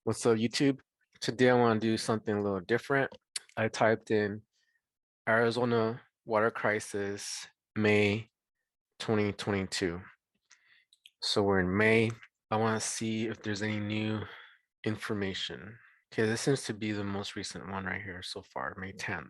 What's up, YouTube? Today I want to do something a little different. I typed in Arizona water crisis, May 2022. So we're in May. I want to see if there's any new information. Okay, this seems to be the most recent one right here so far, May 10th.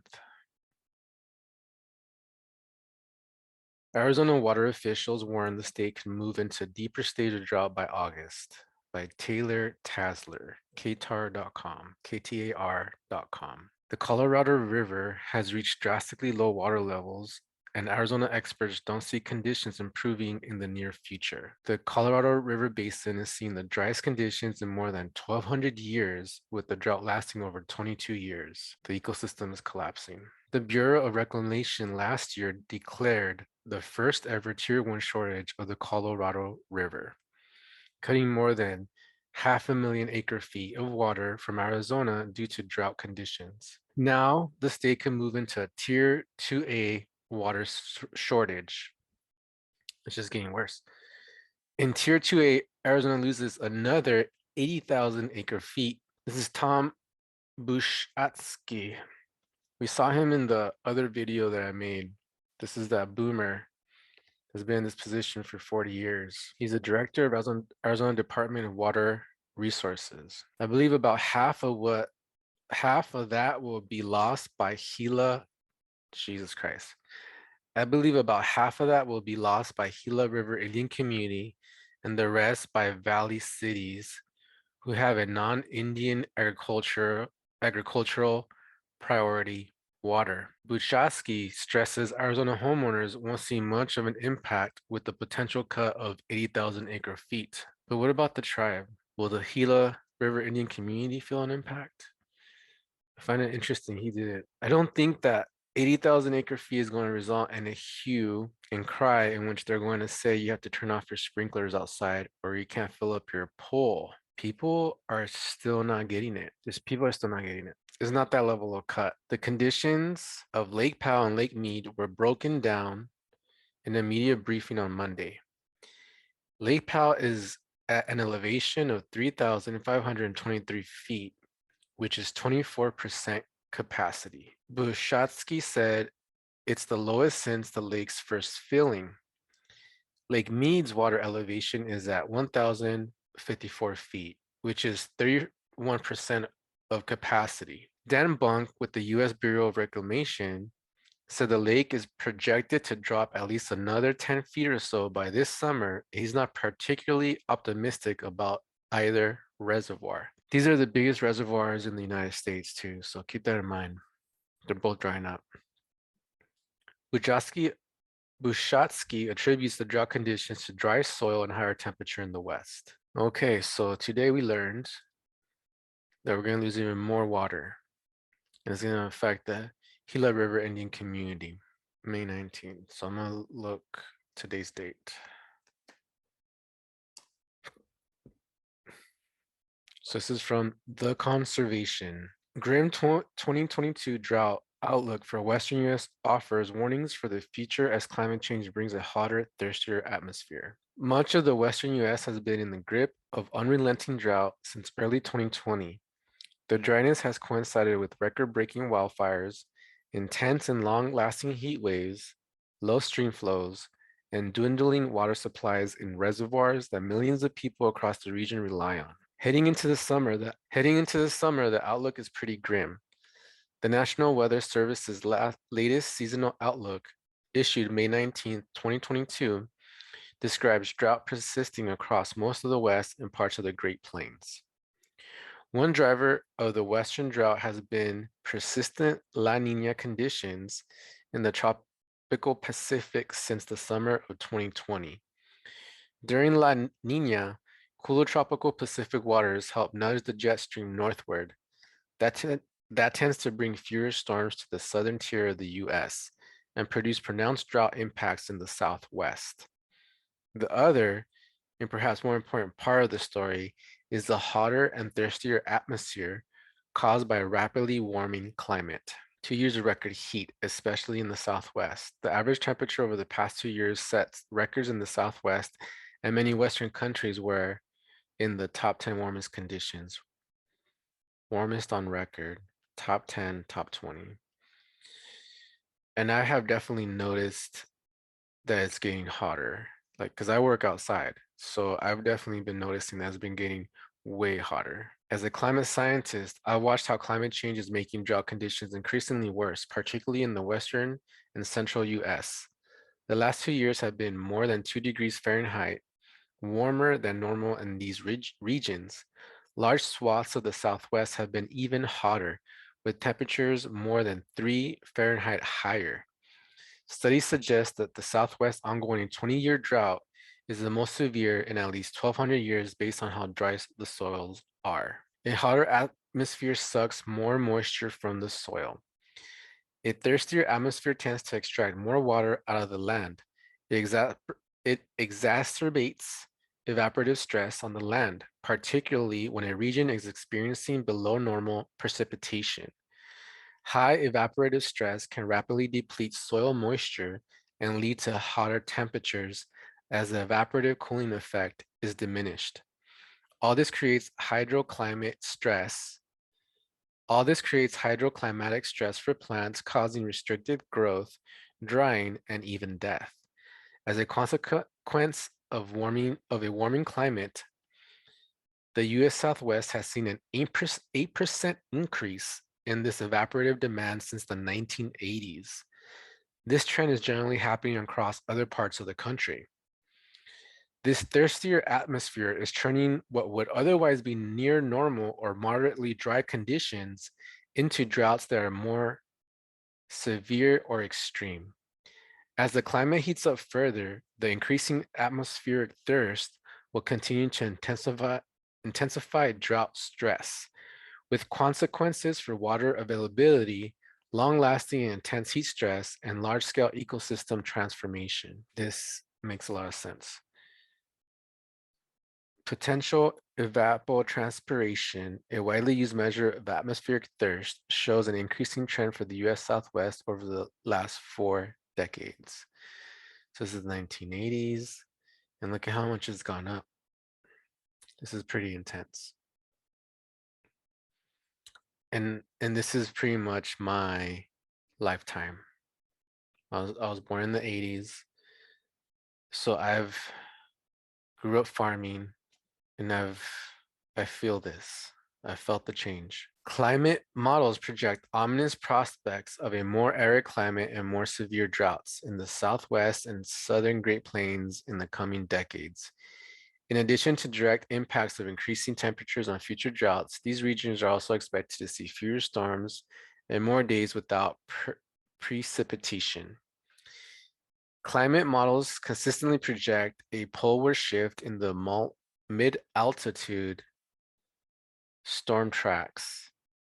Arizona water officials warn the state can move into a deeper stage of drought by August, by Taylor Tasler, ktar.com, ktar.com. The Colorado River has reached drastically low water levels, and Arizona experts don't see conditions improving in the near future. The Colorado River Basin is seeing the driest conditions in more than 1,200 years, with the drought lasting over 22 years. The ecosystem is collapsing. The Bureau of Reclamation last year declared the first ever Tier 1 shortage of the Colorado River, cutting more than 500,000 acre-feet of water from Arizona due to drought conditions. Now, the state can move into a Tier 2A water shortage. It's just getting worse. In Tier 2A, Arizona loses another 80,000 acre-feet. This is Tom Bushatsky. We saw him in the other video that I made. This is that boomer has been in this position for 40 years. He's a director of Arizona Department of Water Resources. I believe about half of that will be lost by Gila. Jesus Christ. I believe about half of that will be lost by Gila River Indian community and the rest by valley cities who have a non-Indian agricultural priority water. Buchatsky stresses Arizona homeowners won't see much of an impact with the potential cut of 80,000 acre-feet. But what about the tribe? Will the Gila River Indian community feel an impact? I find it interesting he did it. I don't think that 80,000 acre-feet is going to result in a hue and cry in which they're going to say you have to turn off your sprinklers outside or you can't fill up your pool. People are still not getting it. Just people are still not getting it. It's not that level of cut. The conditions of Lake Powell and Lake Mead were broken down in a media briefing on Monday. Lake Powell is at an elevation of 3,523 feet, which is 24% capacity. Bushatsky said it's the lowest since the lake's first filling. Lake Mead's water elevation is at 1,054 feet, which is 31% of capacity. Dan Bunk with the U.S. Bureau of Reclamation said the lake is projected to drop at least another 10 feet or so by this summer. He's not particularly optimistic about either reservoir. These are the biggest reservoirs in the United States too, so keep that in mind. They're both drying up. Bushatsky attributes the drought conditions to dry soil and higher temperature in the West. Okay, so today we learned that we're going to lose even more water. And it's going to affect the Gila River Indian community, May 19th. So I'm going to look today's date. So this is from The Conservation. Grim 2022 drought outlook for Western U.S. offers warnings for the future as climate change brings a hotter, thirstier atmosphere. Much of the Western U.S. has been in the grip of unrelenting drought since early 2020. The dryness has coincided with record-breaking wildfires, intense and long-lasting heat waves, low stream flows, and dwindling water supplies in reservoirs that millions of people across the region rely on. Heading into the summer, the outlook is pretty grim. The National Weather Service's latest seasonal outlook, issued May 19, 2022, describes drought persisting across most of the West and parts of the Great Plains. One driver of the Western drought has been persistent La Nina conditions in the tropical Pacific since the summer of 2020. During La Nina, cooler tropical Pacific waters help nudge the jet stream northward. That tends to bring fewer storms to the southern tier of the US and produce pronounced drought impacts in the Southwest. The other, and perhaps more important part of the story, is the hotter and thirstier atmosphere caused by a rapidly warming climate. 2 years of record heat, especially in the Southwest. The average temperature over the past 2 years sets records in the Southwest, and many Western countries were in the top 10 warmest conditions. warmest on record, top 10, top 20. And I have definitely noticed that it's getting hotter. Like, because I work outside. So I've definitely been noticing that it's been getting way hotter. As a climate scientist, I watched how climate change is making drought conditions increasingly worse, particularly in the western and central US. The last 2 years have been more than 2 degrees Fahrenheit warmer than normal in these regions. Large swaths of the Southwest have been even hotter, with temperatures more than 3 Fahrenheit higher. Studies suggest that the Southwest ongoing 20-year drought is the most severe in at least 1,200 years based on how dry the soils are. A hotter atmosphere sucks more moisture from the soil. A thirstier atmosphere tends to extract more water out of the land. It exacerbates evaporative stress on the land, particularly when a region is experiencing below normal precipitation. High evaporative stress can rapidly deplete soil moisture and lead to hotter temperatures as the evaporative cooling effect is diminished. All this creates hydroclimate stress. All this creates hydroclimatic stress for plants, causing restricted growth, drying, and even death. As a consequence of a warming climate, the US Southwest has seen an 8% increase in this evaporative demand since the 1980s. This trend is generally happening across other parts of the country. This thirstier atmosphere is turning what would otherwise be near normal or moderately dry conditions into droughts that are more severe or extreme. As the climate heats up further, the increasing atmospheric thirst will continue to intensify drought stress, with consequences for water availability, long-lasting and intense heat stress, and large-scale ecosystem transformation. This makes a lot of sense. Potential evapotranspiration, a widely used measure of atmospheric thirst, shows an increasing trend for the US Southwest over the last 4 decades. So this is the 1980s, and look at how much it's gone up. This is pretty intense. And this is pretty much my lifetime. I was born in the 80s, so I've grew up farming, and I feel this. I felt the change. Climate models project ominous prospects of a more arid climate and more severe droughts in the Southwest and Southern Great Plains in the coming decades. In addition to direct impacts of increasing temperatures on future droughts, these regions are also expected to see fewer storms and more days without precipitation. Climate models consistently project a poleward shift in the mid-altitude storm tracks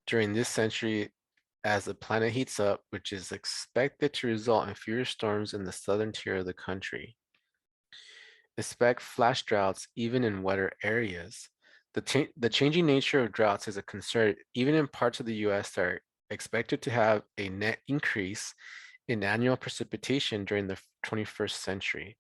during this century as the planet heats up, which is expected to result in fewer storms in the southern tier of the country. Expect flash droughts even in wetter areas. The changing nature of droughts is a concern even in parts of the US that are expected to have a net increase in annual precipitation during the 21st century.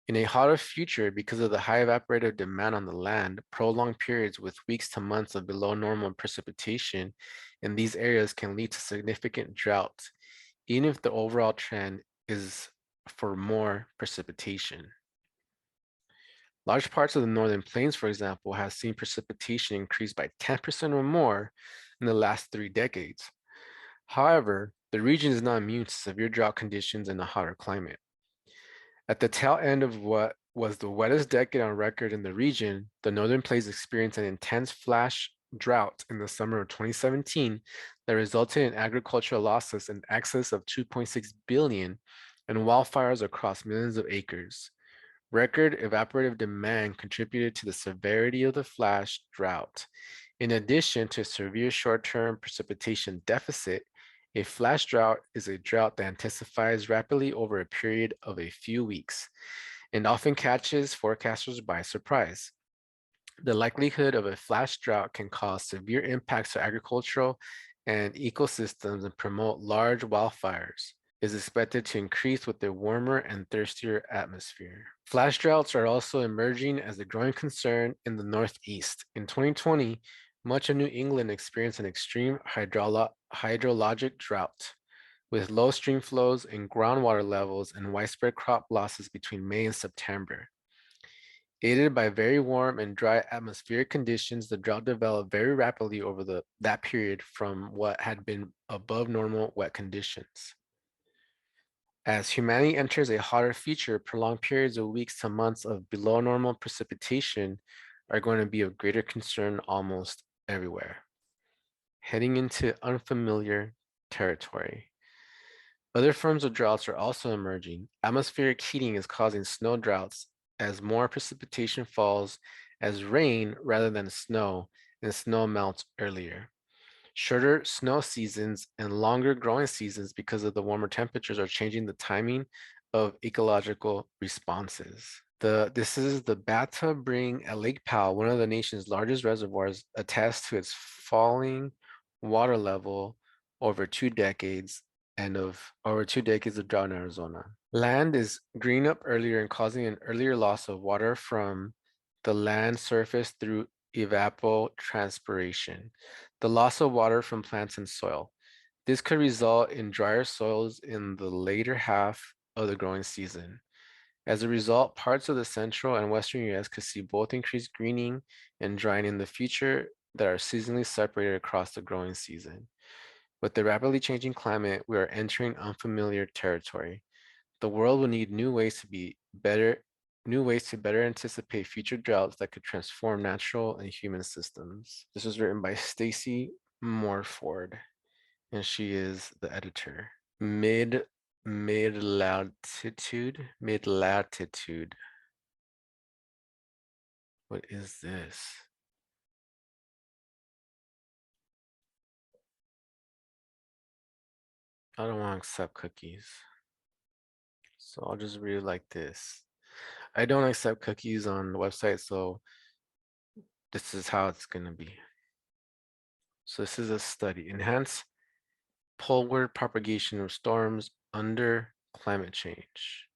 In a hotter future, because of the high evaporative demand on the land, prolonged periods with weeks to months of below normal precipitation in these areas can lead to significant drought, even if the overall trend is for more precipitation. Large parts of the northern plains, for example, have seen precipitation increase by 10% or more in the last 3 decades. However, the region is not immune to severe drought conditions in a hotter climate. At the tail end of what was the wettest decade on record in the region, the northern plains experienced an intense flash drought in the summer of 2017 that resulted in agricultural losses in excess of 2.6 billion and wildfires across millions of acres. Record evaporative demand contributed to the severity of the flash drought. In addition to a severe short-term precipitation deficit, a flash drought is a drought that intensifies rapidly over a period of a few weeks and often catches forecasters by surprise. The likelihood of a flash drought can cause severe impacts to agricultural and ecosystems and promote large wildfires is expected to increase with a warmer and thirstier atmosphere. Flash droughts are also emerging as a growing concern in the Northeast. In 2020, Much of New England experienced an extreme hydrologic drought, with low stream flows and groundwater levels and widespread crop losses between May and September. Aided by very warm and dry atmospheric conditions, the drought developed very rapidly over that period from what had been above normal wet conditions. As humanity enters a hotter future, prolonged periods of weeks to months of below normal precipitation are going to be of greater concern almost everywhere. Heading into unfamiliar territory. Other forms of droughts are also emerging. Atmospheric heating is causing snow droughts as more precipitation falls as rain rather than snow, and snow melts earlier. Shorter snow seasons and longer growing seasons because of the warmer temperatures are changing the timing of ecological responses. This is the bathtub ring at Lake Powell, one of the nation's largest reservoirs, attests to its falling water level over 2 decades of drought in Arizona. Land is greening up earlier and causing an earlier loss of water from the land surface through evapotranspiration, the loss of water from plants and soil. This could result in drier soils in the later half of the growing season. As a result, parts of the central and western US could see both increased greening and drying in the future that are seasonally separated across the growing season. With the rapidly changing climate, we are entering unfamiliar territory. The world will need new ways to better anticipate future droughts that could transform natural and human systems. This was written by Stacy Morford, and she is the editor. Mid latitude. What is this? I don't want to accept cookies. So I'll just read it like this. I don't accept cookies on the website, so this is how it's going to be. So this is a study. Enhance poleward propagation of storms under climate change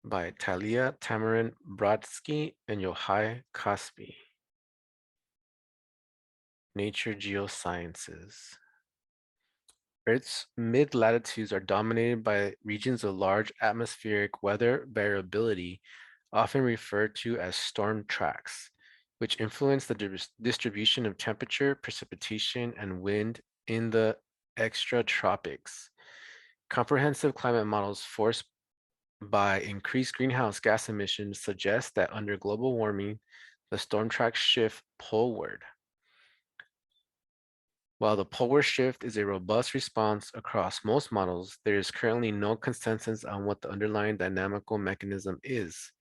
by Talia Tamarin Brodsky and Yohai Kaspi. Nature Geosciences. Earth's mid-latitudes are dominated by regions of large atmospheric weather variability, often referred to as storm tracks, which influence the distribution of temperature, precipitation, and wind in the extratropics. Comprehensive climate models forced by increased greenhouse gas emissions suggest that under global warming, the storm tracks shift poleward. While the poleward shift is a robust response across most models, there is currently no consensus on what the underlying dynamical mechanism is.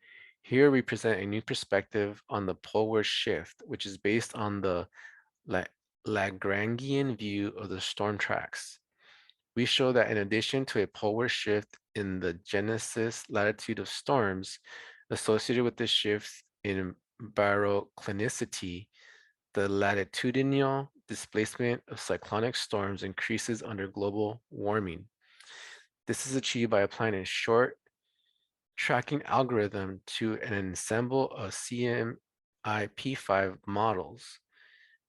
Here we present a new perspective on the poleward shift, which is based on the Lagrangian view of the storm tracks. We show that in addition to a poleward shift in the genesis latitude of storms, associated with the shifts in baroclinicity, the latitudinal displacement of cyclonic storms increases under global warming. This is achieved by applying a short tracking algorithm to an ensemble of CMIP5 models.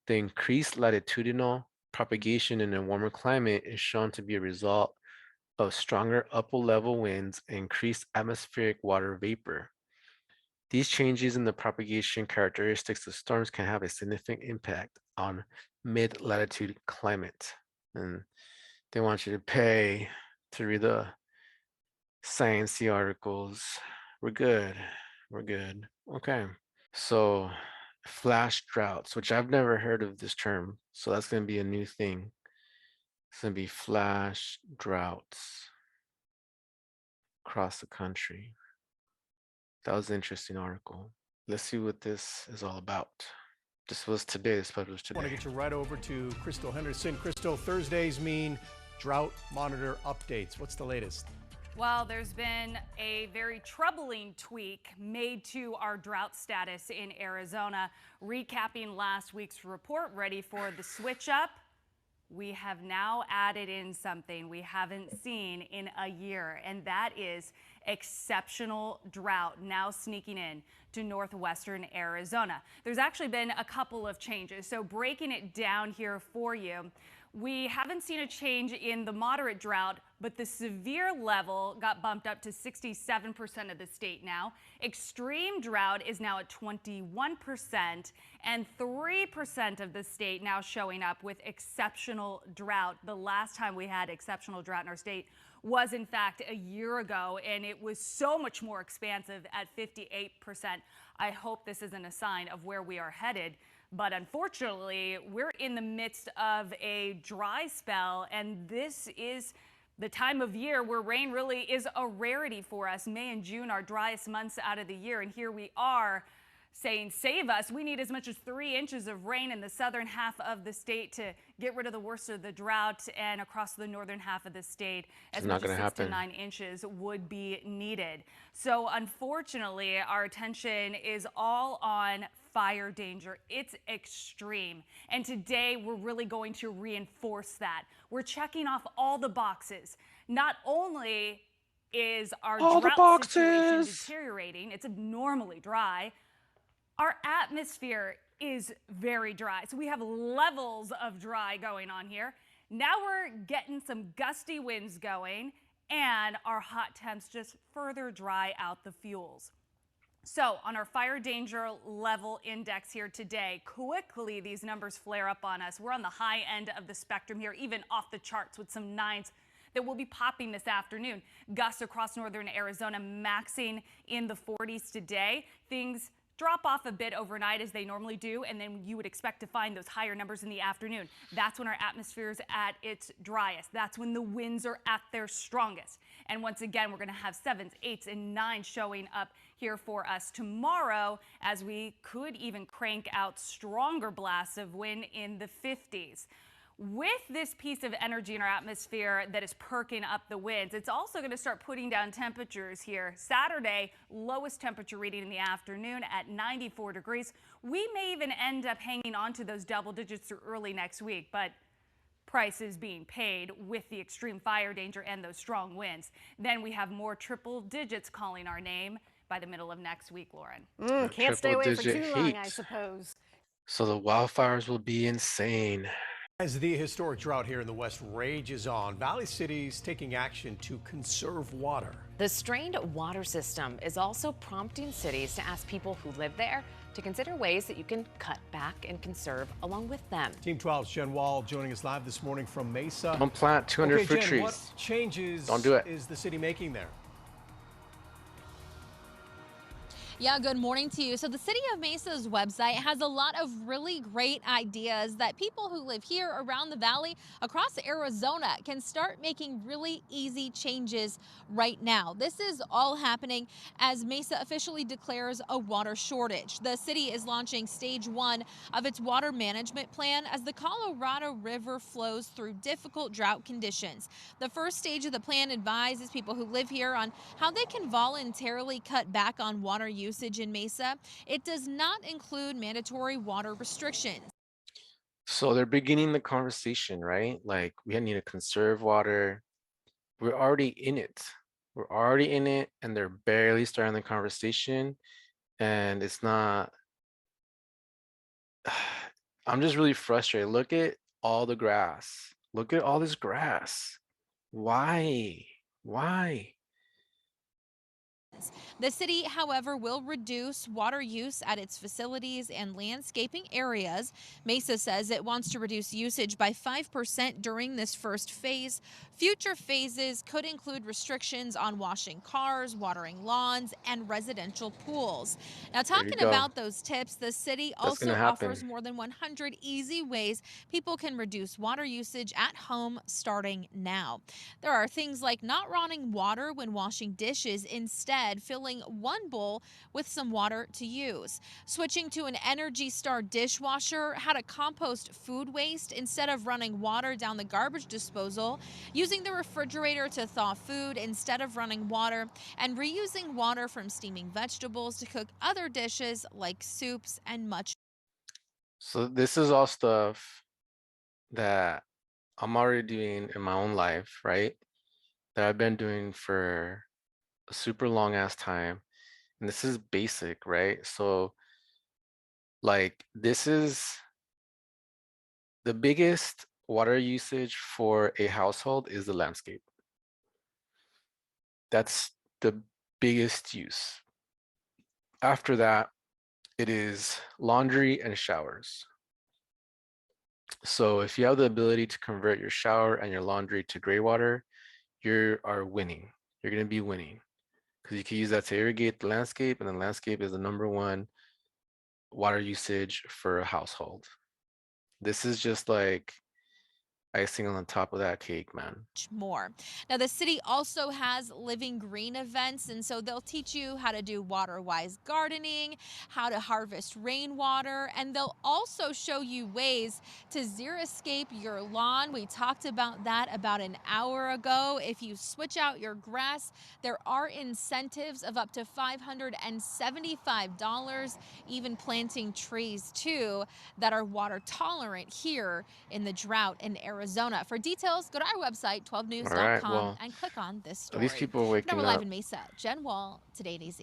The increased latitudinal propagation in a warmer climate is shown to be a result of stronger upper level winds and increased atmospheric water vapor. These changes in the propagation characteristics of storms can have a significant impact on mid-latitude climate. And they want you to pay to read the sciencey articles. We're good. We're good. Okay. So flash droughts, which I've never heard of this term. So that's going to be a new thing. It's going to be flash droughts across the country. That was an interesting article. Let's see what this is all about. This was today. This published today. I want to get you right over to Crystal Henderson. Crystal, Thursdays mean drought monitor updates. What's the latest? Well, there's been a very troubling tweak made to our drought status in Arizona. Recapping last week's report, ready for the switch up? we have now added in something we haven't seen in a year, and that is exceptional drought now sneaking in to northwestern Arizona. There's actually been a couple of changes. So breaking it down here for you, we haven't seen a change in the moderate drought, but the severe level got bumped up to 67% of the state now. Extreme drought is now at 21%, and 3% of the state now showing up with exceptional drought. The last time we had exceptional drought in our state was, in fact, a year ago, and it was so much more expansive at 58%. I hope this isn't a sign of where we are headed. But unfortunately, we're in the midst of a dry spell, and this is the time of year where rain really is a rarity for us. May and June are driest months out of the year, and here we are saying, save us. We need as much as 3 inches of rain in the southern half of the state to get rid of the worst of the drought, and across the northern half of the state, It's as not much as going to 6 to happen. 9 inches would be needed. So unfortunately, our attention is all on fire danger. It's extreme. And today we're really going to reinforce that. We're checking off all the boxes. Not only is our All the drought situation boxes. deteriorating, it's abnormally dry, our atmosphere is very dry. So we have levels of dry going on here. Now we're getting some gusty winds going, and our hot temps just further dry out the fuels. So on our fire danger level index here today, quickly these numbers flare up on us. We're on the high end of the spectrum here, even off the charts with some 9s that will be popping this afternoon. Gusts across northern Arizona maxing in the 40s today. Things drop off a bit overnight as they normally do, and then you would expect to find those higher numbers in the afternoon. That's when our atmosphere is at its driest. That's when the winds are at their strongest. And once again, we're going to have 7s, 8s, and 9s showing up here for us tomorrow, as we could even crank out stronger blasts of wind in the 50s. With this piece of energy in our atmosphere that is perking up the winds, it's also going to start putting down temperatures here. Saturday, lowest temperature reading in the afternoon at 94 degrees. We may even end up hanging on to those double digits through early next week, but price is being paid with the extreme fire danger and those strong winds. Then we have more triple digits calling our name by the middle of next week, Lauren. Can't stay away for Triple-digit too long, I heat. suppose. So the wildfires will be insane. As the historic drought here in the West rages on, Valley City's taking action to conserve water. The strained water system is also prompting cities to ask people who live there to consider ways that you can cut back and conserve along with them. Team 12's Jen Wall joining us live this morning from Mesa. Don't plant 200 fruit Jen, trees. what changes Don't do it. is the city making there? Yeah, good morning to you. So the City of Mesa's website has a lot of really great ideas that people who live here around the valley across Arizona can start making really easy changes right now. This is all happening as Mesa officially declares a water shortage. The city is launching stage 1 of its water management plan as the Colorado River flows through difficult drought conditions. The first stage of the plan advises people who live here on how they can voluntarily cut back on water usage in Mesa. It does not include mandatory water restrictions. So they're beginning the conversation, right? Like, we need to conserve water. We're already in it. We're already in it, and they're barely starting the conversation. And it's not. I'm just really frustrated. Look at all the grass. Look at all this grass. Why? Why? The city, however, will reduce water use at its facilities and landscaping areas. Mesa says it wants to reduce usage by 5% during this first phase. Future phases could include restrictions on washing cars, watering lawns, and residential pools. Now, There you talking go. about those tips, the city That's also gonna offers happen. more than 100 easy ways people can reduce water usage at home starting now. There are things like not running water when washing dishes, instead filling one bowl with some water to use. Switching to an Energy Star dishwasher, how to compost food waste instead of running water down the garbage disposal, using the refrigerator to thaw food instead of running water, and reusing water from steaming vegetables to cook other dishes like soups and much. So this is all stuff that I'm already doing in my own life, right? That I've been doing for a super long ass time. And this is basic, right? So like this is the biggest water usage for a household is the landscape. That's the biggest use. After that, it is laundry and showers. So if you have the ability to convert your shower and your laundry to gray water, you are winning. You're going to be winning because you can use that to irrigate the landscape, and the landscape is the #1 water usage for a household. This is just like icing on the top of that cake, man. More. Now, the city also has living green events, and so they'll teach you how to do water wise gardening, how to harvest rainwater, and they'll also show you ways to xeriscape your lawn. We talked about that about an hour ago. If you switch out your grass, there are incentives of up to $575, even planting trees too that are water tolerant here in the drought in Arizona. For details, go to our website, All right, 12news.com, well, and click on this at least story. people are Now we're waking live up. in Mesa. Jen Wall, Today at AZ.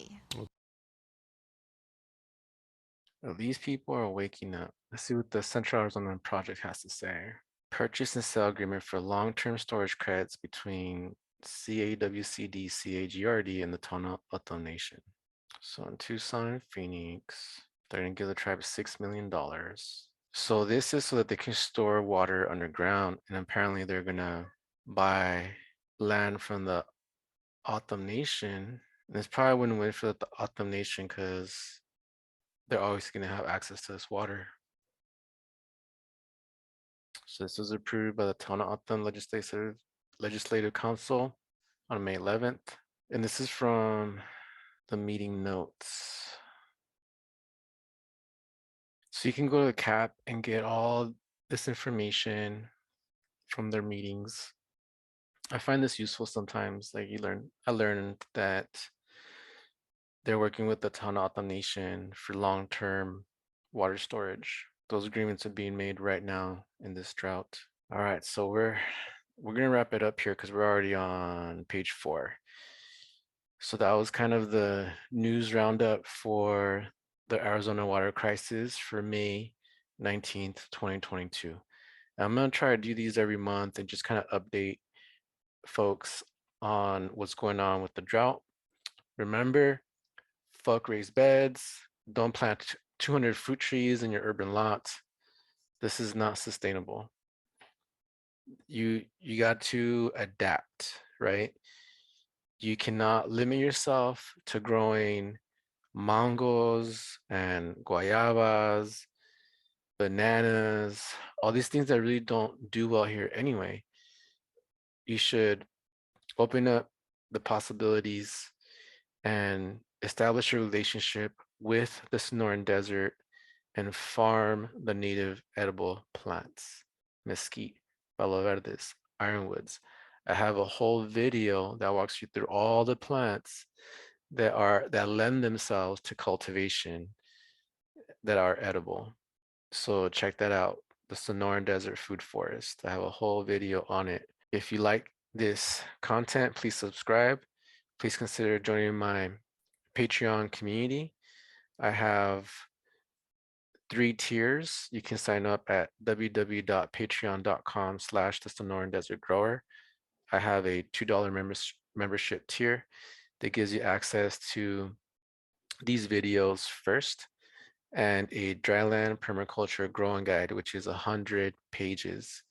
At least people are waking up. Let's see what the Central Arizona Project has to say. Purchase and sale agreement for long-term storage credits between CAWCD, CAGRD, and the Tohono O'odham Nation. So in Tucson and Phoenix, they're gonna give the tribe $6 million. So this is so that they can store water underground, and apparently they're gonna buy land from the O'odham Nation. And it's probably a win-win for the O'odham Nation because they're always gonna have access to this water. So this was approved by the Tohono O'odham Legislative Council on May 11th. And this is from the meeting notes. So you can go to the CAP and get all this information from their meetings. I find this useful sometimes. Like I learned that they're working with the Tohono O'odham Nation for long-term water storage. Those agreements are being made right now in this drought. All right, so we're gonna wrap it up here because we're already on page 4. So that was kind of the news roundup for the Arizona water crisis for May 19th, 2022. I'm gonna try to do these every month and just kind of update folks on what's going on with the drought. Remember, fuck raised beds. Don't plant 200 fruit trees in your urban lots. This is not sustainable. You got to adapt, right? You cannot limit yourself to growing mangoes and guayabas, bananas, all these things that really don't do well here anyway. You should open up the possibilities and establish a relationship with the Sonoran Desert and farm the native edible plants, mesquite, palo verdes, ironwoods. I have a whole video that walks you through all the plants that lend themselves to cultivation that are edible. So check that out, the Sonoran Desert Food Forest. I have a whole video on it. If you like this content, please subscribe. Please consider joining my Patreon community. I have 3 tiers. You can sign up at www.patreon.com/the Sonoran Desert Grower. I have a $2 membership tier that gives you access to these videos first and a dryland permaculture growing guide, which is 100 pages.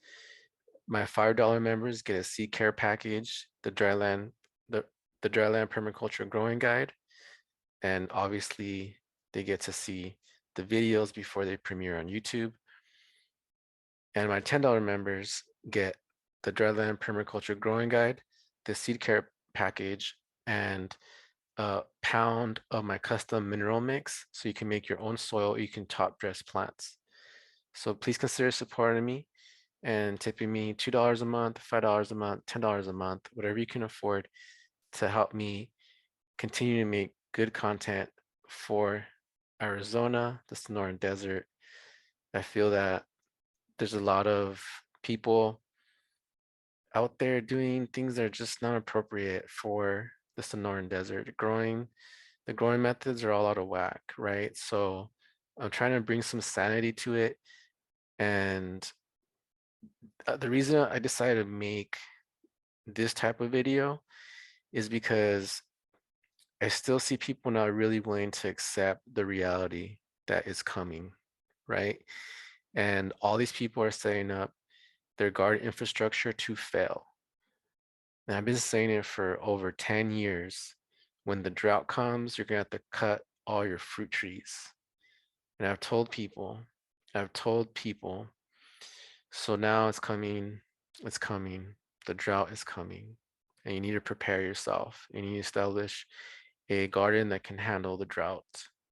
My $5 members get a seed care package, the, the dryland permaculture growing guide, and obviously they get to see the videos before they premiere on YouTube. And my $10 members get the dryland permaculture growing guide, the seed care package, and a pound of my custom mineral mix so you can make your own soil, you can top dress plants. So please consider supporting me and tipping me $2 a month, $5 a month, $10 a month, whatever you can afford to help me continue to make good content for Arizona, the Sonoran Desert. I feel that there's a lot of people out there doing things that are just not appropriate for the Sonoran Desert. The growing methods are all out of whack, right? So I'm trying to bring some sanity to it. And the reason I decided to make this type of video is because I still see people not really willing to accept the reality that is coming, right? And all these people are setting up their garden infrastructure to fail. And I've been saying it for over 10 years. When the drought comes, you're gonna have to cut all your fruit trees. And I've told people, so now it's coming, the drought is coming, and you need to prepare yourself. You need to establish a garden that can handle the drought.